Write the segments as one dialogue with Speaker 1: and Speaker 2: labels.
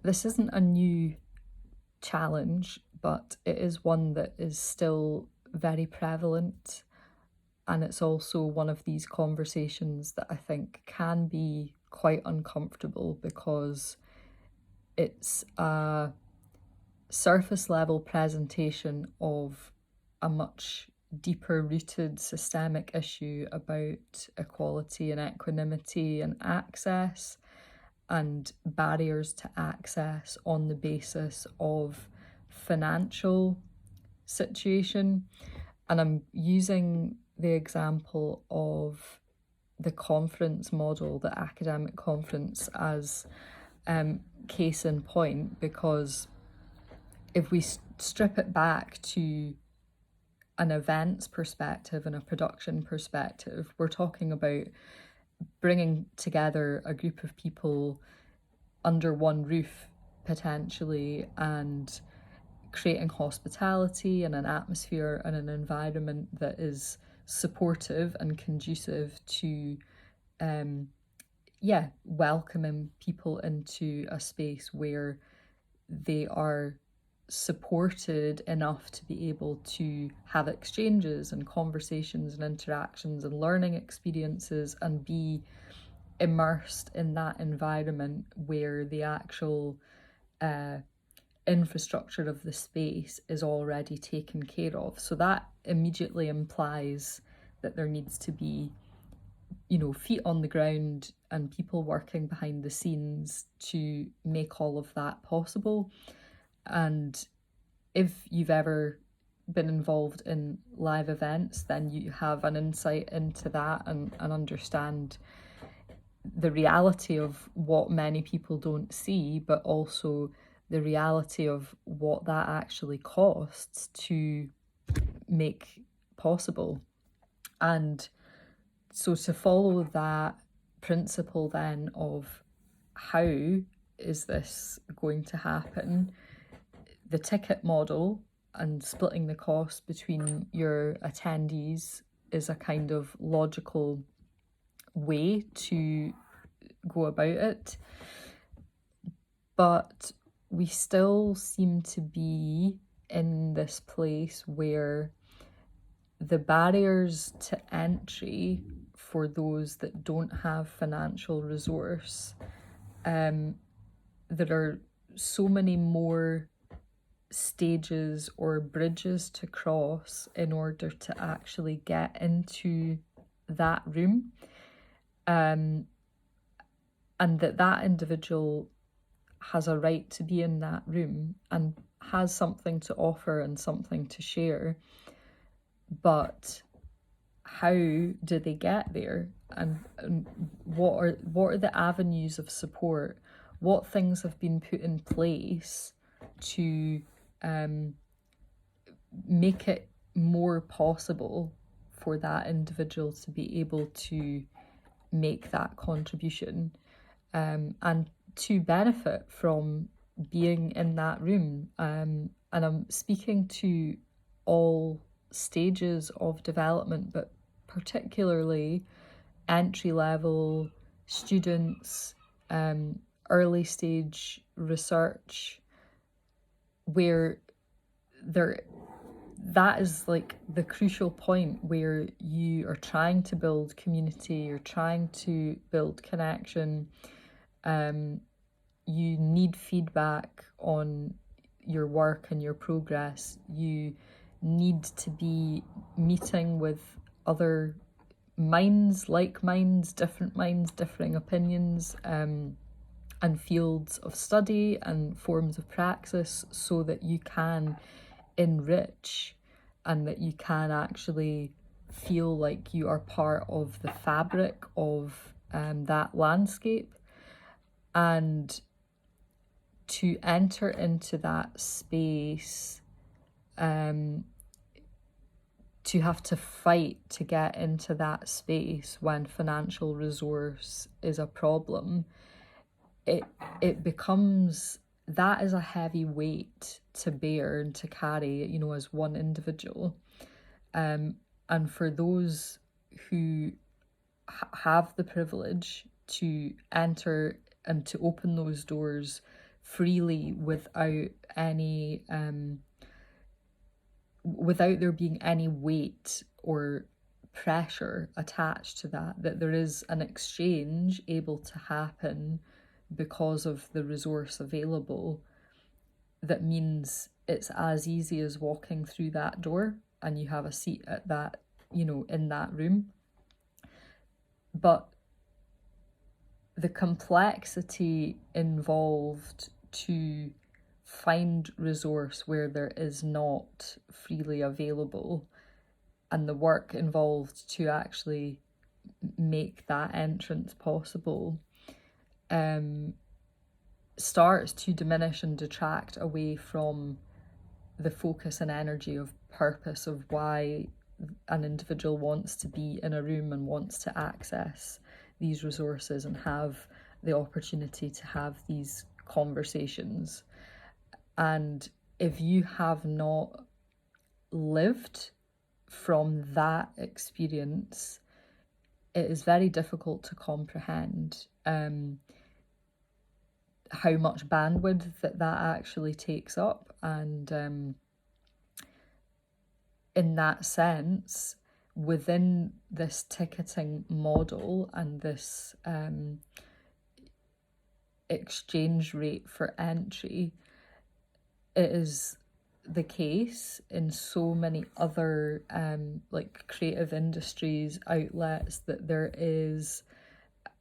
Speaker 1: This isn't a new challenge, but it is one that is still very prevalent. And it's also one of these conversations that I think can be quite uncomfortable because it's a surface level presentation of a much deeper rooted systemic issue about equality and equanimity and access and barriers to access on the basis of financial situation. And I'm using the example of the conference model, the academic conference, as case in point, because if we strip it back to an events perspective and a production perspective, we're talking about bringing together a group of people under one roof potentially and creating hospitality and an atmosphere and an environment that is supportive and conducive to welcoming people into a space where they are supported enough to be able to have exchanges and conversations and interactions and learning experiences and be immersed in that environment where the actual infrastructure of the space is already taken care of. So that immediately implies that there needs to be, feet on the ground and people working behind the scenes to make all of that possible. And if you've ever been involved in live events, then you have an insight into that and understand the reality of what many people don't see, but also the reality of what that actually costs to make possible. And so to follow that principle then of how is this going to happen, the ticket model and splitting the cost between your attendees is a kind of logical way to go about it. But we still seem to be in this place where the barriers to entry for those that don't have financial resource, there are so many more stages or bridges to cross in order to actually get into that room, and that individual has a right to be in that room and has something to offer and something to share. But how do they get there? And what are the avenues of support? What things have been put in place to make it more possible for that individual to be able to make that contribution and to benefit from being in that room? And I'm speaking to all stages of development, but particularly entry level students, early stage research, where that is like the crucial point where you are trying to build community, you're trying to build connection. You need feedback on your work and your progress. You need to be meeting with other minds, like minds, differing opinions, and fields of study and forms of praxis so that you can enrich and that you can actually feel like you are part of the fabric of that landscape. And to enter into that space, to have to fight to get into that space when financial resource is a problem, it becomes, that is a heavy weight to bear and to carry, as one individual. And for those who have the privilege to enter and to open those doors freely without any without there being any weight or pressure attached to that, that there is an exchange able to happen because of the resource available, that means it's as easy as walking through that door and you have a seat at that, in that room. But the complexity involved to find resource where there is not freely available, and the work involved to actually make that entrance possible, starts to diminish and detract away from the focus and energy of purpose of why an individual wants to be in a room and wants to access these resources and have the opportunity to have these conversations. And if you have not lived from that experience, it is very difficult to comprehend how much bandwidth that actually takes up. And in that sense, within this ticketing model and this exchange rate for entry, it is the case in so many other like creative industries, outlets, that there is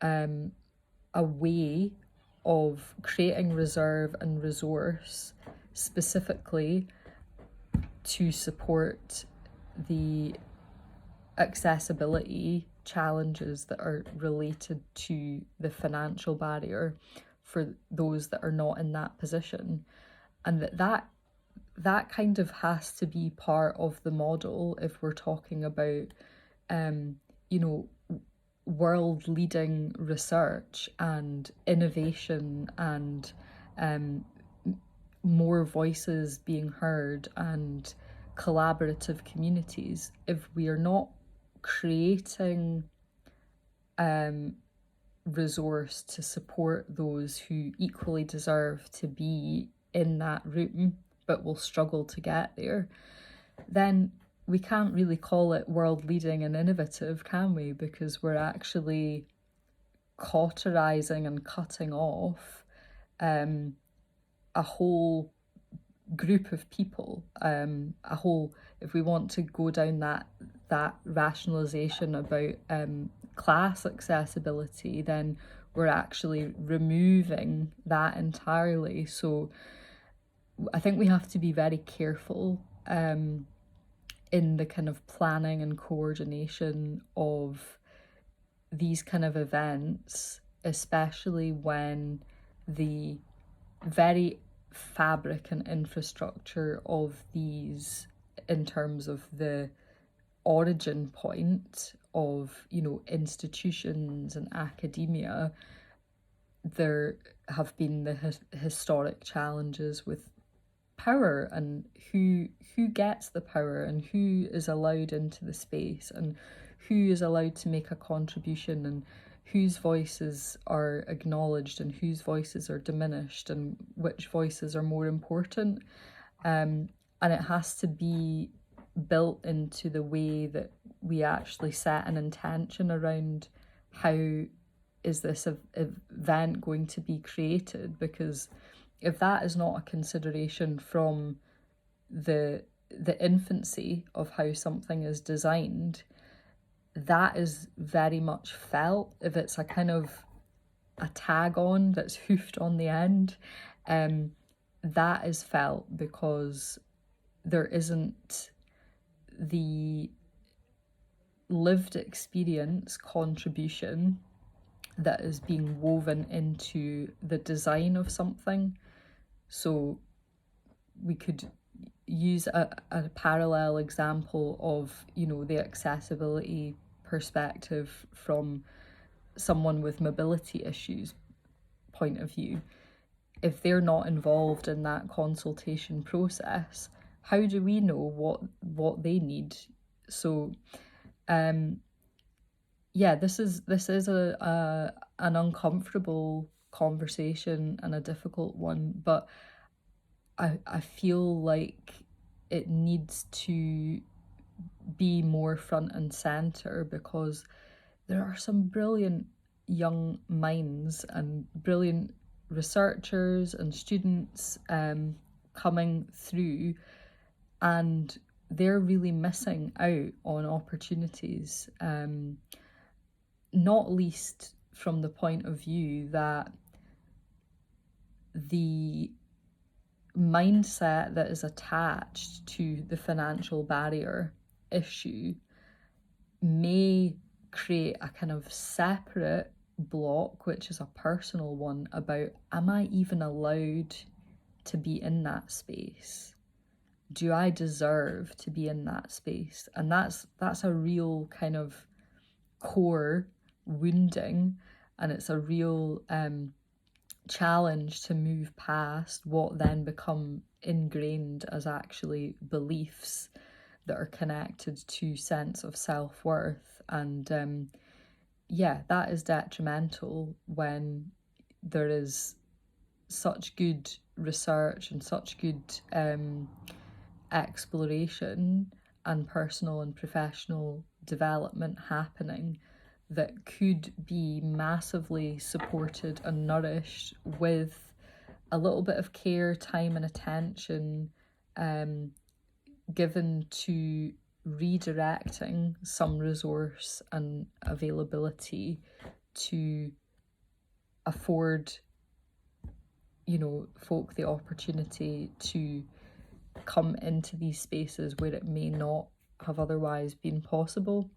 Speaker 1: a way of creating reserve and resource specifically to support the accessibility challenges that are related to the financial barrier for those that are not in that position. And that kind of has to be part of the model if we're talking about world leading research and innovation and more voices being heard and collaborative communities. If we are not creating resource to support those who equally deserve to be in that room but will struggle to get there, then we can't really call it world leading and innovative, can we? Because we're actually cauterizing and cutting off a whole group of people, if we want to go down that rationalization about class accessibility, then we're actually removing that entirely. So I think we have to be very careful in the kind of planning and coordination of these kind of events, especially when the very fabric and infrastructure of these, in terms of the origin point of institutions and academia, there have been the historic challenges with power and who gets the power and who is allowed into the space and who is allowed to make a contribution and whose voices are acknowledged and whose voices are diminished and which voices are more important. And it has to be built into the way that we actually set an intention around how is this event going to be created, because if that is not a consideration from the infancy of how something is designed, that is very much felt. If it's a kind of a tag on that's hoofed on the end, that is felt because there isn't the lived experience contribution that is being woven into the design of something. So we could use a parallel example of, the accessibility perspective from someone with mobility issues point of view. If they're not involved in that consultation process, how do we know what they need? So this is an uncomfortable conversation and a difficult one, but I feel like it needs to be more front and center, because there are some brilliant young minds and brilliant researchers and students coming through, and they're really missing out on opportunities, not least from the point of view that the mindset that is attached to the financial barrier issue may create a kind of separate block, which is a personal one, about, am I even allowed to be in that space? Do I deserve to be in that space? And that's a real kind of core wounding, and it's a real challenge to move past what then become ingrained as actually beliefs that are connected to sense of self-worth. And yeah, that is detrimental when there is such good research and such good exploration and personal and professional development happening that could be massively supported and nourished with a little bit of care, time and attention given to redirecting some resource and availability to afford, folk the opportunity to come into these spaces where it may not have otherwise been possible.